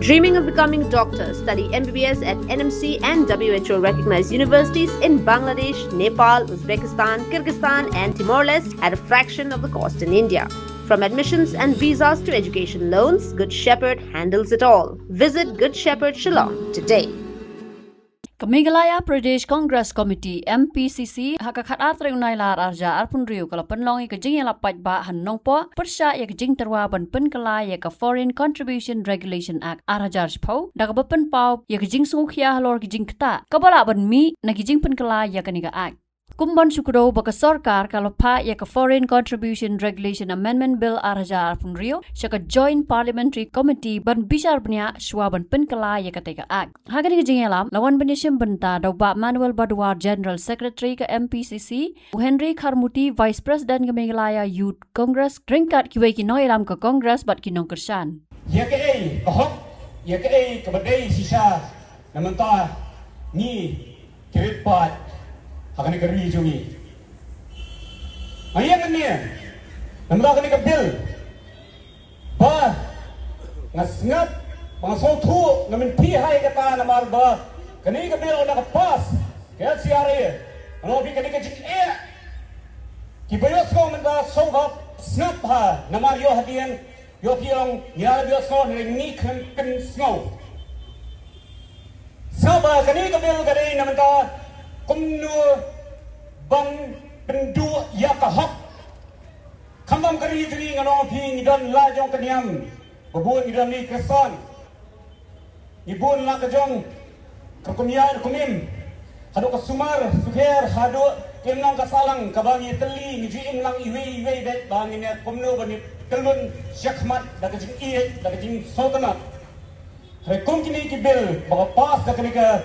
Dreaming of becoming doctor? Study MBBS at NMC and WHO recognized universities in Bangladesh, Nepal, Uzbekistan, Kyrgyzstan, and Timor-Leste at a fraction of the cost in India. From admissions and visas to education loans, Good Shepherd handles it all. Visit Good Shepherd Shillong today. Meghalaya Pradesh Congress Committee MPCC hakakat atre unailar arja arpun riu kalau penlongi ke jing lapat ba hanong po persya ya ke jing terwa ban pen kala ya ke Foreign Contribution Regulation Act arajar po da ke pen pau ya ke jing sungkhia halor ke jing keta kabala ban mi na ke jing pen kala ya ke niga act Kumban Sukuro baka sorkar kalau pa ya ke Foreign Contribution Regulation Amendment Bill araja arpun rio syaka Joint Parliamentary Committee ban bishar bnya shwa ban pen kala ya ke tega act hagani ke jing alam lawan benishim benta da ba Manuel Badwar General Secretary ke MPCC Henry Kharmuti Vice President ke Meghalaya Youth Congress ringkat kiwai ki noilam ke Congress bat kinong kersan ya ke ai kahok ya ke ai ke badai sisa namanta ni kirit pat akan dikeri jungi. Ayang ni, nampak akan dikabil. Bah, ngasngat, pangsong tu, namin pihai kata namar bah. Kani kabil ona kapas, kaya siari. Ano bi kani kajik Kibayos ko menda sobab snap ha, namar yo hadian yo piong yara bios ko ni kan snow. Saba kani kabil kani namanta kumnu bang pendu ya kahak kamam kari juri ngano pi ngidan la jong kenyam babun ngidan ni kesan ibun la kejong kekumyan kumim hadu kasumar sukher hadu kemnang kasalang kabangi teli ngiji imlang iwe bet bangin kumnu bani telun syakmat da kejing da kejing sotana rekom kini kibil baga pas da kenika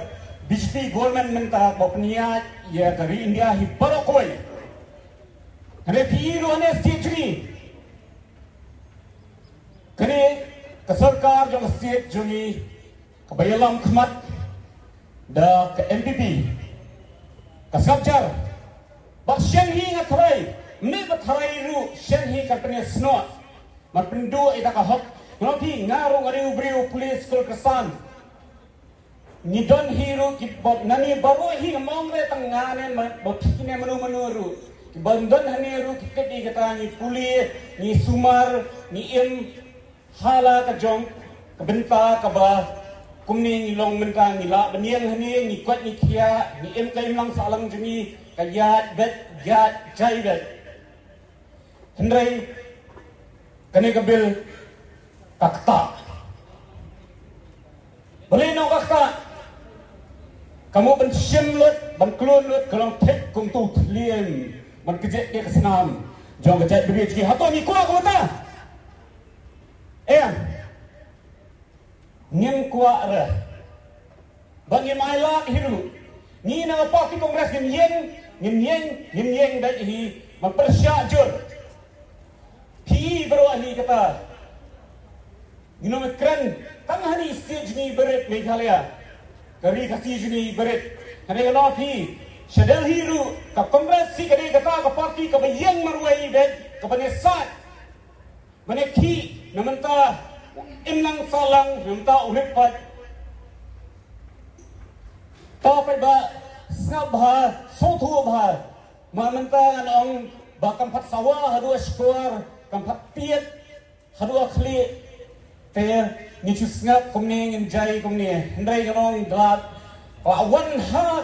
BJP government minta bapniat ya dari India hi barokoi. Kene piru ane state ni. Kene ke sarkar jong state jungi ke bayalam khmat da ke MPP. Ke sabjar. Bak shen hi ngatrai, me batrai ru shen hi katne snot. Mar pindu ida ka hok. Ngopi ngarung ariu briu police kul kesan. Ni don hiru ki bob nani baru hi ngomre tangane bokine manu ki bandon haneru ki kedi kata ni puli ni sumar ni im hala ka jong ka benta ka ba kumni ni long benta ni la beniang hani ni kwat ni kia ni im kai lang salang juni ka yat bet yat jai bet hendrai kane ka bil kakta boleh no kakta kamu bensim lut, bangklun lut, kalau tek kung tu liam, bangkejek dia kesenam, jangan kejek beri ciki, hato ni kuat kau tak? Nyeng kuat dah, bagi mailak hidup, ni nak apa ki kongres nyeng dah ini mempersyak jur, pi baru ahli kata, ni nama keren, tang hari stage ni berit Meghalaya. Kari kasih juni berit, kene kalau pi, sedang hiru, ke kongres si kene kata ke parti ke bayang marwai bet, ke penesat, meneki, namenta imlang salang, namenta uripat, tapi ba snabha, sotu bah, mamenta anong bakam pat sawah hadu eskuar, kampat piet, hadu akhli, ni chusngat kumni ngin jai kumni ndai ganong dat lawan ha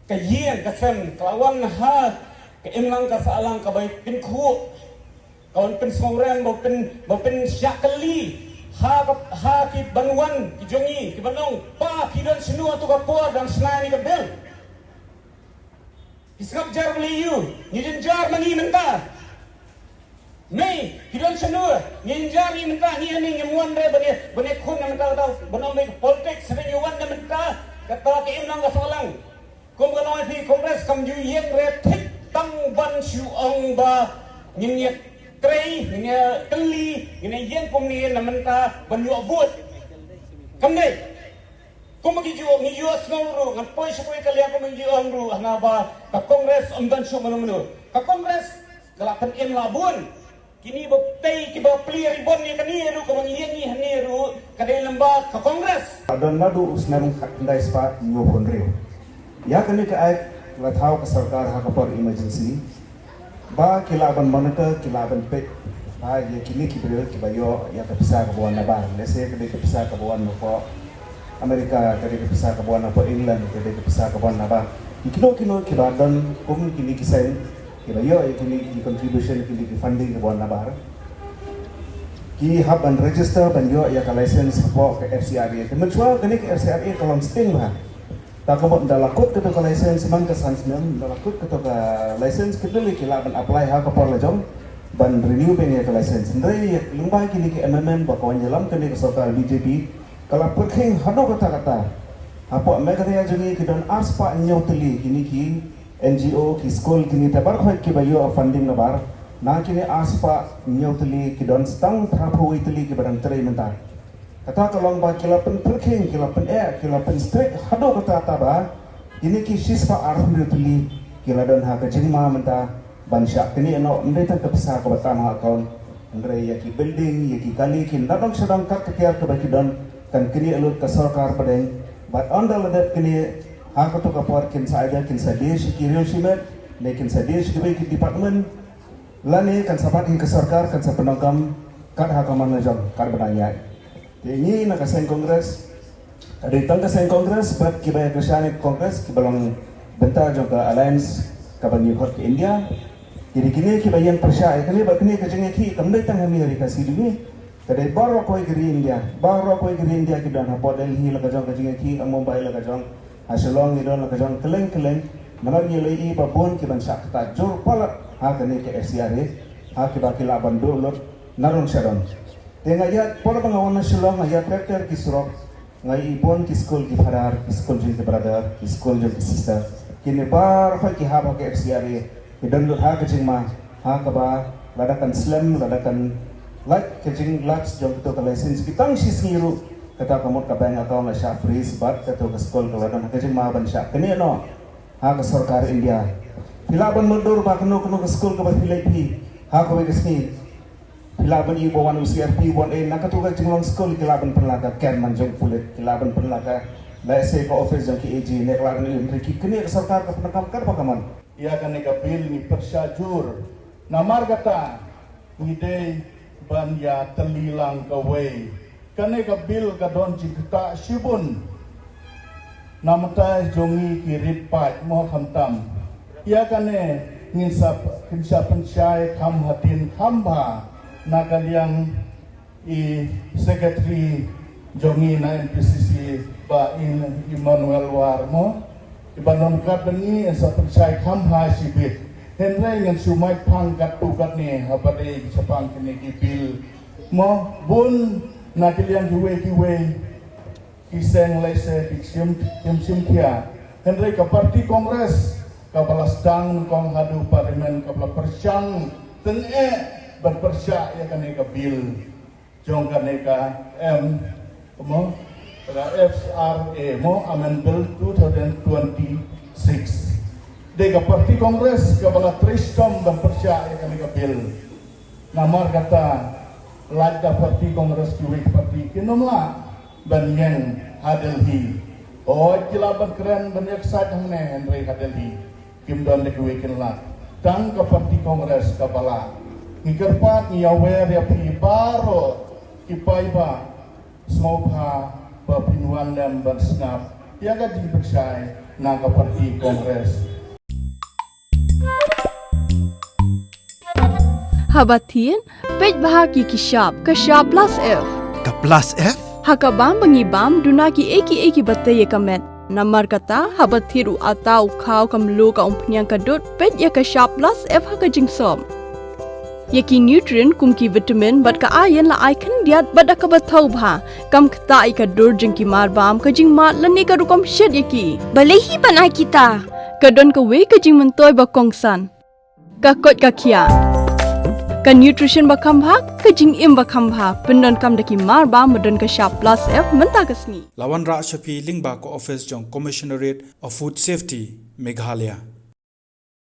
ka yen ka sem lawan ha ka imlang ka salang ka bai pin khu kawan pin smorem bo pin syakali ha ki banwan ki jongi ki banong pa ki dan sinu tu ka por dan snani ka bel isngap jar beliu ni jar mangi mentar Nei, tidak senur. Ninjari mentah ni ani ngemuan re bani kun mentah tahu. Bano me politik sering yuan mentah kata ke imlang ka salang. Kum kanoi pi kongres kam ju yeng re thik tang ban shu ong ba nginya trei nginya teli nginya yeng kum ni mentah ban yu abut. Kam nei. Kum gi ju ni yu snoro ngan poi sepoi kalian kum gi ong ru ana ba ka kongres om dan shu manu. Ka kongres kala pen im labun. Kini baptai ki bapli ribon ni kani ru ko mangiyen ni hani kadai lembaga ke Kongres. Dan nadu usnam kandai spa nyo pondreo. Ya kini ke ai latau ke sarkar hakapor emergency. Ba kilaban monitor kilaban pek. Ba ye kini kibril kibayo ya kepisah ke buan nabar. Lese kadai kepisah ke buan nopo Amerika, kadai kepisah ke buan nopo England, kadai kepisah ke buan nabar. Kino kibadan kini kisain kibayo kini contribution kini funding ke buan nabar. Ki hub and register ban yo ya ka license po ke FCRA. Kementua kini ke FCRA kalau sting lah. Tak kebot dalakut ke license man ke sansnem dalakut ke license kedeli kila ban apply ha ke por lajong ban renew ben ya ke license. Ndai lumba kini ke MMN ba kawan jalam kini ke sarkar BJP kalau perkhing hado kata-kata. Apo megaya jungi ki don arspa nyoteli kini ki NGO ki school kini tabar khoi ki bayo funding nabar. Na kini aspa nyoteli ki don stang thrapu iteli ki barang trai mentar. Kata kalong ba kilapen perking kilapen kilapen straight hado kata taba ini ki sispa arhum nyoteli kila don ha kajingma menta bansha kini eno ndeta kepsa ka batan ha kaun andre ya ki building ya ki kali ki nadong sedang kat kekiar ke baki don kan kini elut ke sarkar padeng but on the ledet kini ha ka to kapor kin saida kin sadesh ki rioshime lekin sadesh ki department lani kan sapat ke sarkar kan sa penangkam kad hakaman najam kad benanya ini nak sen kongres ada tangga sen kongres bat kibaya kerjaan kongres kibalang bentar juga alliance kabangi hot ke India jadi kini kibayan persya kini bat kini kejengnya ki kamdai tang Amerika sidini kadai baru koi geri India kidan hapo Delhi laga jong kejengnya ki Mumbai laga jong Shillong idon laga jong keleng manar nyelei babon kiban syakta jor pala ha kini ke FCRA ha kibaki laban dolot narong sharon tenga ya pola bangawan Shillong ya tractor ki surok ngai ipon ki school ki pharar ki school jin ki brother ki school jin ki sister kini bar khoi ki ha ke FCRA idon lot ha kejing ma ha kaba ladakan slam ladakan like kejing laps jong to license kitang sisngiru kata kamot ka bank account la sha free bat kato ke school ka ladan kejing ma ban sha kini no ha ke sarkar India pilaban mundur ba keno ke school ka ba pilai ha ko ke sni pilaban ibo wan UCRP wan nakatu ka jinglong school kilaban perlaga ken manjong pulit kilaban perlaga la se ko office jong ki AG nek lagan ni kini ke sarkar ka penakam kar pa kaman ia kan eka bil ni persyajur namar kata ngidei ban ya telilang kawai kane ka bil ka don jikta shibun namata jongi kirip pat mo khamtam ia kane nginsap pensyai kham hatin khamba nakaliang i secretary jongi na NPCC ba in Emmanuel Warmo ibanon kat bengi sa pensyai khamba shibit Henry ngan sumai pang kat tukat ni habade sapang kini kibil mo bun na kilian kiwe kiseng lese kisim kia Henry ka parti kongres ka balastang kong hadu parlimen ka persyang tenge berpersya ya kane ka bil jong kane ka mo FRA mo amendment 2026 Dega parti kongres kabala tristom dan persya ya kami kapil namar kata lada parti kongres kiwik parti kinomla banyeng hadelhi kilaban keren banyak sadang ne Henry hadelhi kimdon de kiwikin la tang ka parti kongres kabala ngikerpat nyawer ya pi baro kipaiba smopha bapinuan dan bersnap ya ga di persya na ka parti kongres Habatin, pej bahagi kishap, kashap plus F. Ka plus F? Hakabam bangibam duna ki eki batay kamet. Namar kata habathiru atau kau kamlu ka umpnyang kadut pej ya kashap plus F hakajing som. Yaki nutrient kum ki vitamin bat ka iron la icon diat bada ka bathau bha kam kta ika dur jing ki marbam kajing mat lani ka rukom shed yaki. Balehi banai kita. Kadon ka we kajing mentoy ba kongsan. Ka kot ka kia. Ka nutrition bakam bha kajing im bakam bha pendon kam daki marba medon ka sharp plus F menta kasni Lawan Ra Shafi Lingba ko office jong Commissionerate of Food Safety Meghalaya